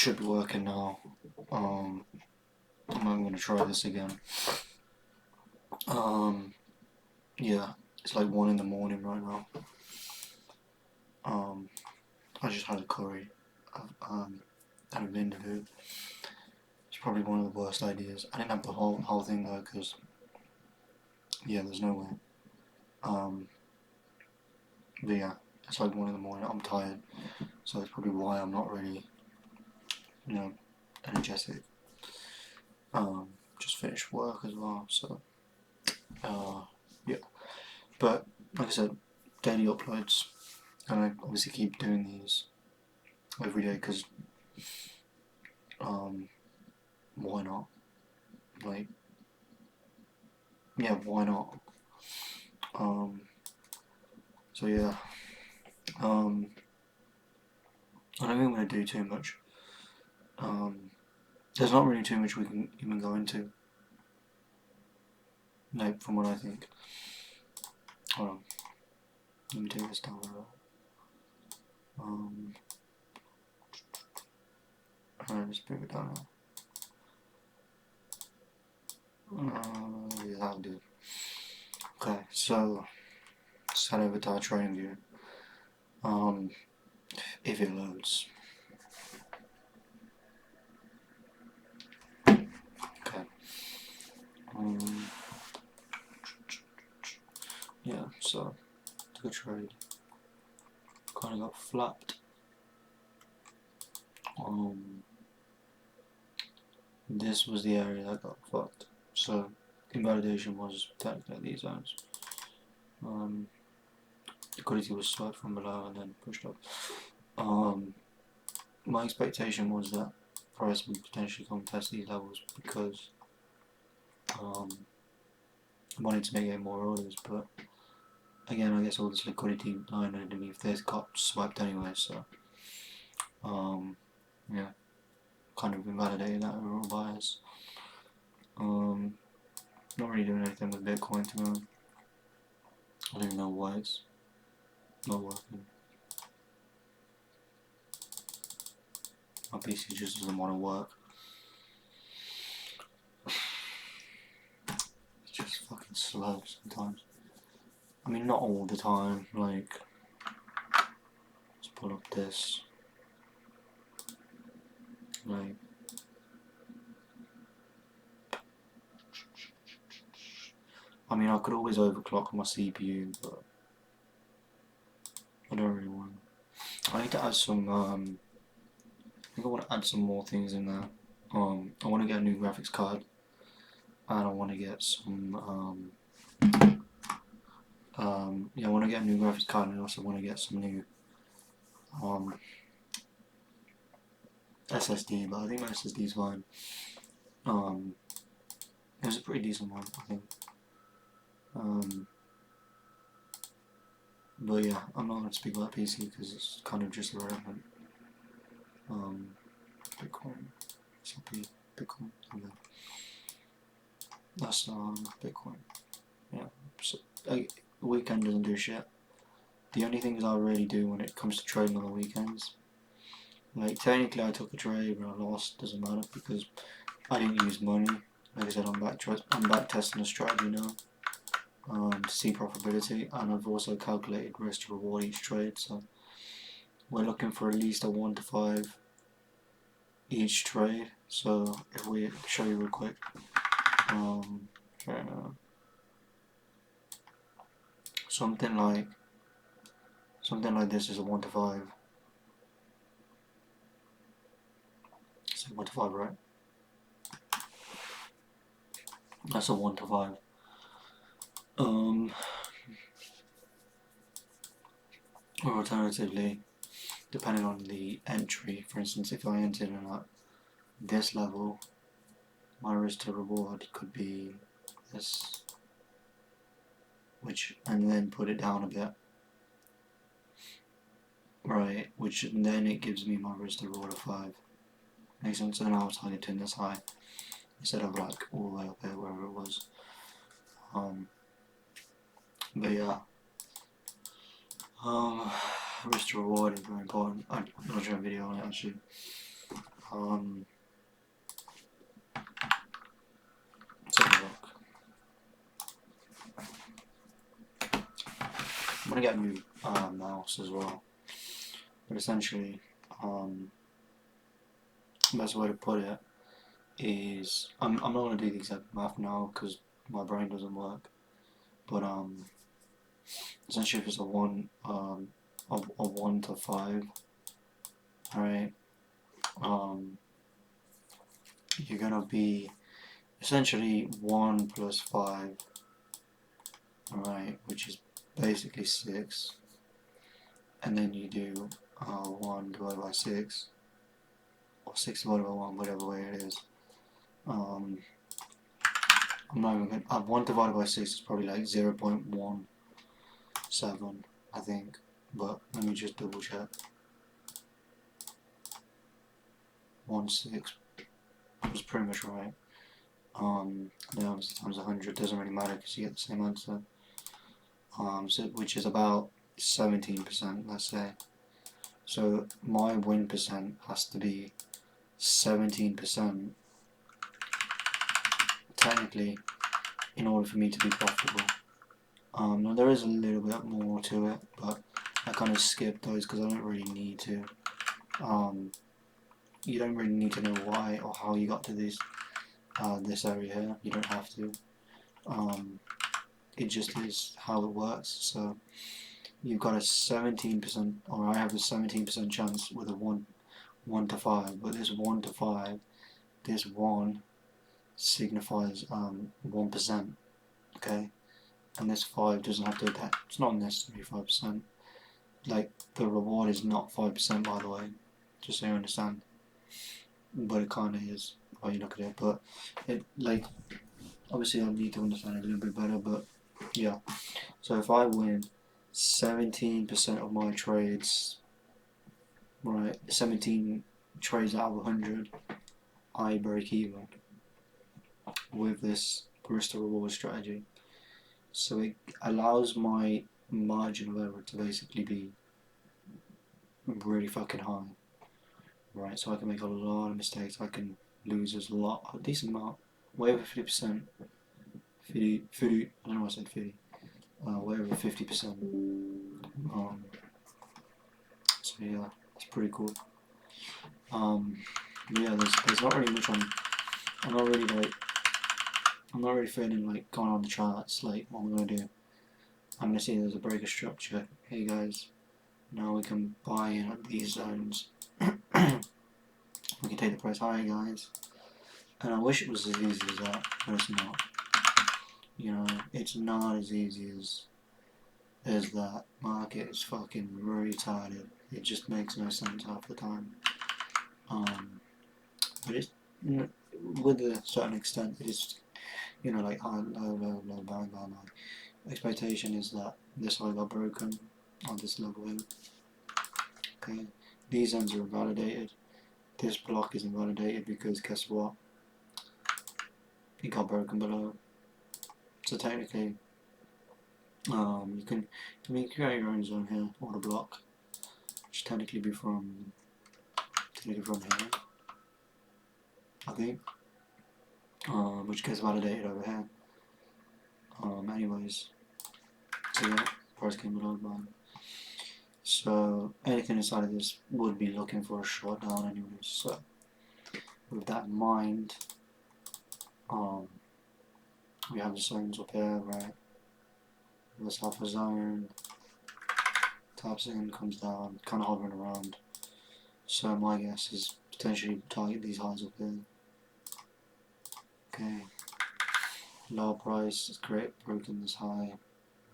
should be working now. I'm gonna try this again. Yeah, it's like 1 in the morning right now. I just had a curry. Had a vindaloo. It's probably one of the worst ideas. I didn't have the whole thing though, because yeah, there's no way. But yeah, it's like 1 in the morning. I'm tired, so that's probably why I'm not really, you know, energetic. Just finished work as well, so yeah. But like I said, daily uploads, and I obviously keep doing these every day because why not? Like, yeah, why not? So yeah, I don't think I'm gonna do too much. There's not really too much we can even go into. No, from what I think. Hold on. Let me take this down. Alright, let's bring it down now. Yeah, that'll do. Okay, so let's head over to our training view. If it loads. Okay. Yeah, so took a trade. Kind of got flapped. This was the area that got fucked. So invalidation was technically at these zones. Liquidity was swiped from below and then pushed up. My expectation was that price would potentially contest these levels because I wanted to make it more orders, but again, I guess all this liquidity line underneath this got swiped anyway, so yeah, kind of invalidated that overall bias. Not really doing anything with Bitcoin to me. I don't even know why it's not working. My PC just doesn't want to work. It's just fucking slow sometimes. I mean, not all the time, like, let's pull up this, like, I mean, I could always overclock my CPU, but I don't really want to. I need to add some, I think I want to add some more things in there. I want to get a new graphics card, and I want to get some, yeah, I want to get a new graphics card, and I also want to get some new, SSD, but I think my SSD is fine. It was a pretty decent one, I think. But yeah, I'm not going to speak about PC because it's kind of just irrelevant. Bitcoin, S&P, Bitcoin, okay. That's Bitcoin. Yeah, so weekend doesn't do shit. The only things I really do when it comes to trading on the weekends, like technically I took a trade but I lost, doesn't matter because I didn't use money. Like I said, I'm back testing the strategy now. To see profitability, and I've also calculated risk to reward each trade, so we're looking for at least a 1 to 5 each trade. So if we show you real quick, something like this is a 1 to 5. So 1 to 5, right? That's a 1 to 5. Or alternatively, depending on the entry, for instance, if I entered in at this level, my risk to reward could be this, and then put it down a bit, right, which then it gives me my risk to reward of 5. Makes sense. So now I was targeting this high instead of like all the way up there wherever it was. But yeah, risk to reward is very important. I'm not doing a video on it actually. Let's have a look. I'm gonna get a new mouse as well, but essentially, the best way to put it is I'm not gonna do the exact math now because my brain doesn't work, but essentially if it's a 1 to 5, alright, you're gonna be essentially 1 plus 5, alright, which is basically 6, and then you do 1 divided by 6, or 6 divided by 1, whatever way it is. I'm not even going to, 1 divided by 6 is probably like 0.17, I think, but let me just double check. 1/6 was pretty much right. Then obviously times 100 doesn't really matter because you get the same answer. So, which is about 17%, let's say. So my win percent has to be 17%, technically, in order for me to be profitable. Now there is a little bit more to it, but I kind of skipped those because I don't really need to. You don't really need to know why or how you got to this area here. You don't have to. It just is how it works. So you've got a 17%, or I have a 17% chance with a 1 to 5. But this 1 to 5, this 1 signifies 1%. Okay, and this 5 doesn't have to. It's not necessarily 5%. Like the reward is not 5%, by the way, just so you understand. But it kind of is when you look at it. But it, like, obviously I need to understand it a little bit better. But yeah, so if I win 17% of my trades, right, 17 trades out of 100, I break even with this barista reward strategy. So it allows my margin of error to basically be really fucking high, right? So I can make a lot of mistakes. I can lose a decent amount, way over 50%. 50, I don't know why I said 50. Way over 50%. So yeah, it's pretty cool. Yeah, there's not really much on. I'm not really feeling like going on the charts. Like what I'm gonna do. I'm gonna see there's a breaker structure. Hey guys, now we can buy in at these zones. We can take the price higher, guys. And I wish it was as easy as that, but it's not. You know, it's not as easy as that. Market is fucking retarded. It just makes no sense half the time. But it's, with a certain extent, it's, you know, like high, low, buy. Expectation is that this high got broken on this level here. Okay, these ends are invalidated. This block is invalidated because guess what? It got broken below. So technically, you can create your own zone here, or the block, which technically be from here, I think, which gets validated over here. Anyways, so yeah, price came below mine. So anything inside of this would be looking for a short down anyways. So with that in mind, we have the zones up here, right? This alpha zone, taps in, comes down, kind of hovering around. So my guess is potentially target these highs up here. Okay, lower price is great, broken this high.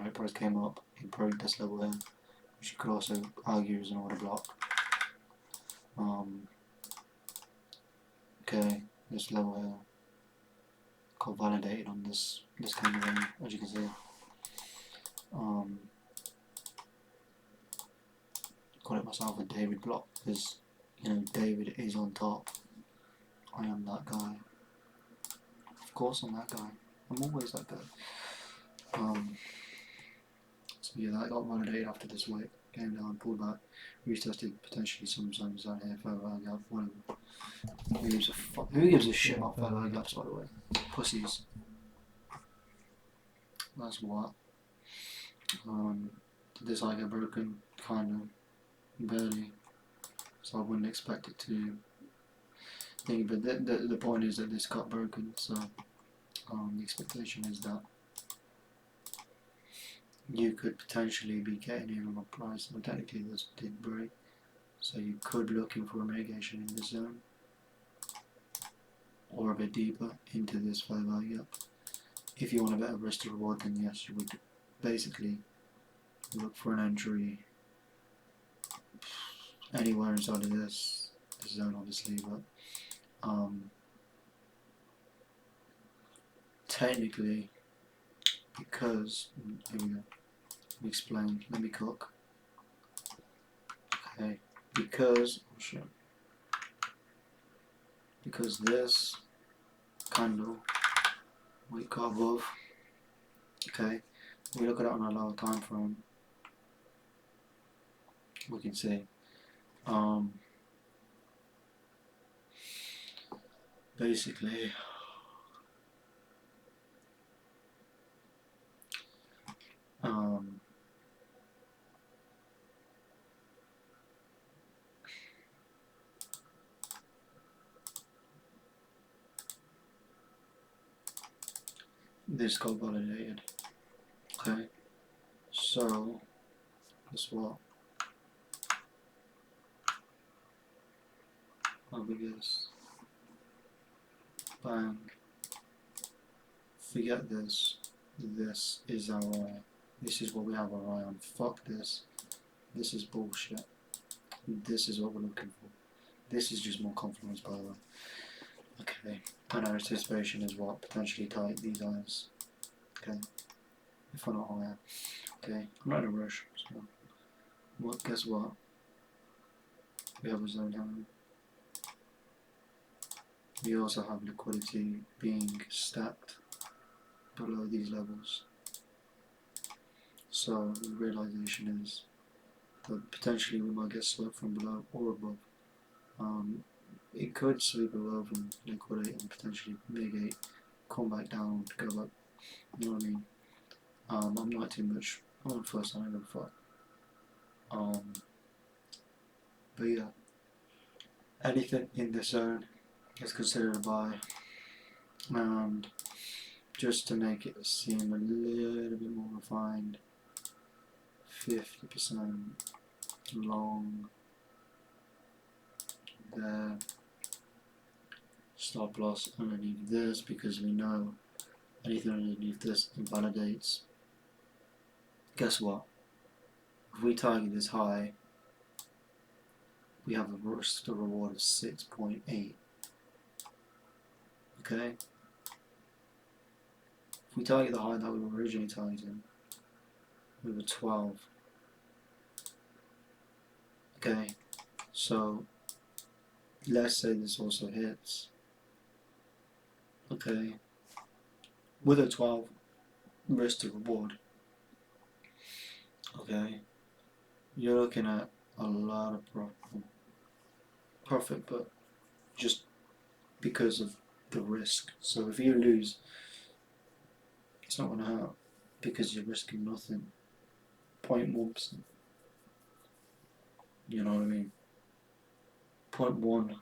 Right, price came up, it broke this level here, which you could also argue is an order block. Okay, this level here got validated on this candle here, as you can see. Call it myself a David block because, you know, David is on top. I am that guy. Of course I'm that guy. I'm always that guy. So yeah, that got validated after this wick. came down, pulled back, retested potentially some zones down here, fair value gap, whatever. Who gives a shit about fair value gaps, by the way? Pussies. That's what. Did this eye get broken? Kind of. Barely. So I wouldn't expect it to. But the point is that this got broken, so the expectation is that you could potentially be getting in on a price. Well, technically this did break, so you could be looking for a mitigation in this zone or a bit deeper into this fair value gap. If you want a better risk to reward, then yes, you would basically look for an entry anywhere inside of this zone, obviously, but technically, because here we go. Let me explain. Let me cook. Okay, because oh shit. Because this candle we got above. Okay, we look at it on a lower time frame. We can see. Basically, this got validated. Okay, so guess what? How big is? Bang. Forget this. This is our eye. This is what we have our eye on. Fuck this. This is bullshit. This is what we're looking for. This is just more confidence, by the way. Okay. And our anticipation is what? Potentially tight these eyes. Okay. If we're not higher. Okay. I'm not in a rush. So what? Guess what? We have a zone down. We also have liquidity being stacked below these levels. So the realization is that potentially we might get swept from below or above. It could sweep above and liquidate and potentially mitigate, come back down, go up. You know what I mean? I'm not too much on the first time I ever fuck. But yeah, anything in this zone is considered a buy, and just to make it seem a little bit more refined, 50% long there, stop loss underneath this, because we know anything underneath this invalidates. Guess what? If we target this high, we have a risk to reward of 6.8. Okay? If we target the high that we were originally targeting, we were 12. Okay, so let's say this also hits. Okay, with a 12 risk to reward, okay, you're looking at a lot of profit, but just because of the risk. So if you lose, it's not going to hurt because you're risking nothing. 0.1%. You know what I mean? 0.1.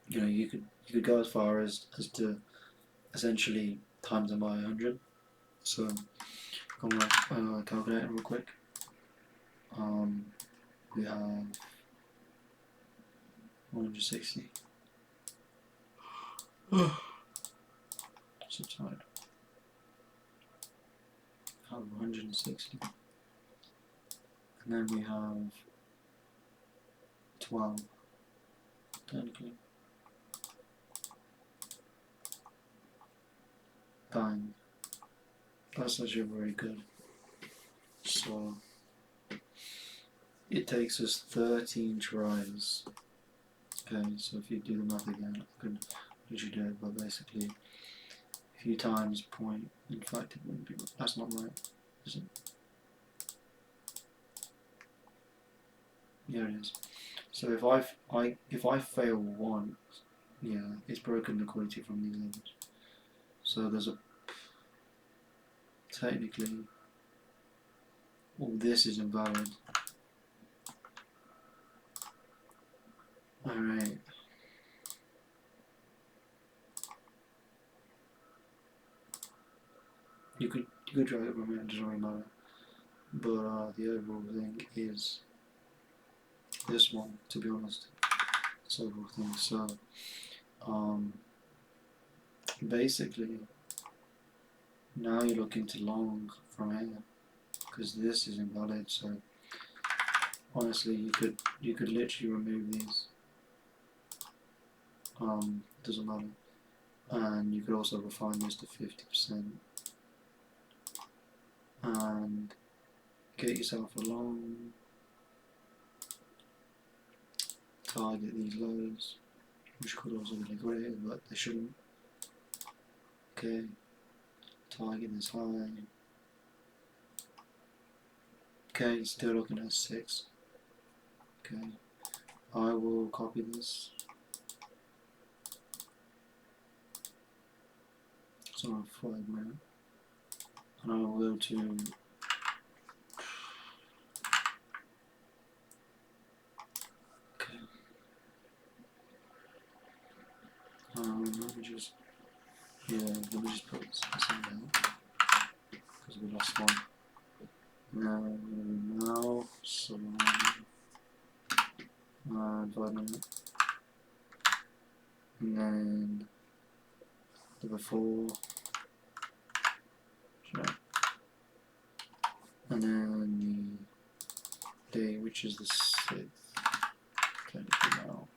You know, you could go as far as to essentially times them by 100. So I'm gonna calculate it real quick. We have 160. Subside. Have 160. And then we have 12. Technically. Bang. That's actually very good. So it takes us 13 tries. Okay, so if you do the math again, I could literally do it, but basically if you times In fact, it wouldn't be. That's not right, is it? Yeah, it is. So if I fail once, yeah, it's broken liquidity from these levels. So there's a technically all this is invalid. Alright. You could drag it from here, it doesn't really matter. But the overall thing is this one, to be honest. This overall thing. So basically now you're looking to long from here because this is invalid. So honestly, you could literally remove these. Doesn't matter. And you could also refine this to 50% and get yourself a long, target these lows, which could also be liquidated, but they shouldn't. Okay, target this high. Okay, still looking at 6. Okay, I will copy this. It's on a 5 minute, and I will go to let me just put this down because we lost one. Now, so 5 minutes, and then the before, and then the day, which is the 6th, technically now,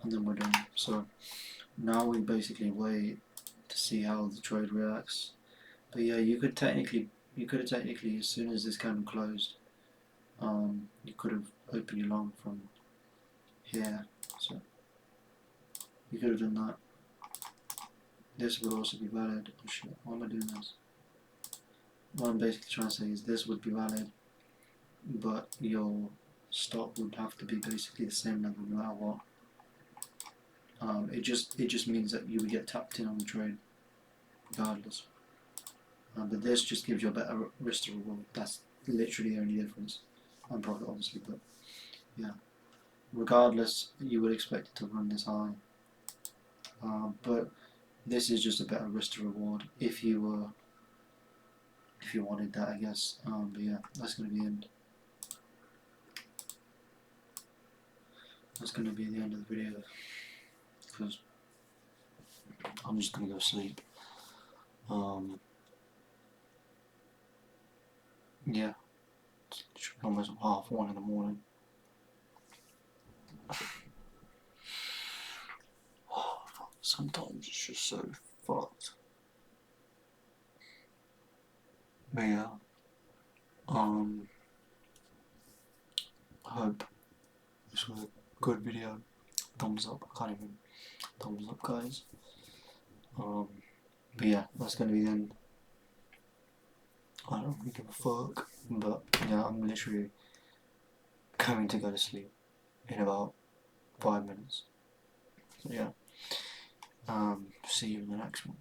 and then we're done. So now we basically wait to see how the trade reacts. But yeah, you could have technically, as soon as this candle closed, you could have opened your long from here. So you could have done that. This would also be valid. Oh shit, why am I doing this? What I'm basically trying to say is this would be valid, but your stop would have to be basically the same level no matter what. It just means that you would get tapped in on the trade regardless. But this just gives you a better risk to reward. That's literally the only difference. And profit obviously, but yeah. Regardless, you would expect it to run this high. But this is just a better risk to reward if you wanted that, I guess. But yeah, that's going to be the end. That's going to be the end of the video because I'm just going to go sleep. Yeah, it's almost 1:30 in the morning. Sometimes it's just so fucked. But yeah, I hope this was a good video. Thumbs up. I can't even thumbs up, guys. But yeah, that's gonna be the end. I don't really give a fuck, but yeah, I'm literally going to go to sleep in about 5 minutes. So yeah, see you in the next one.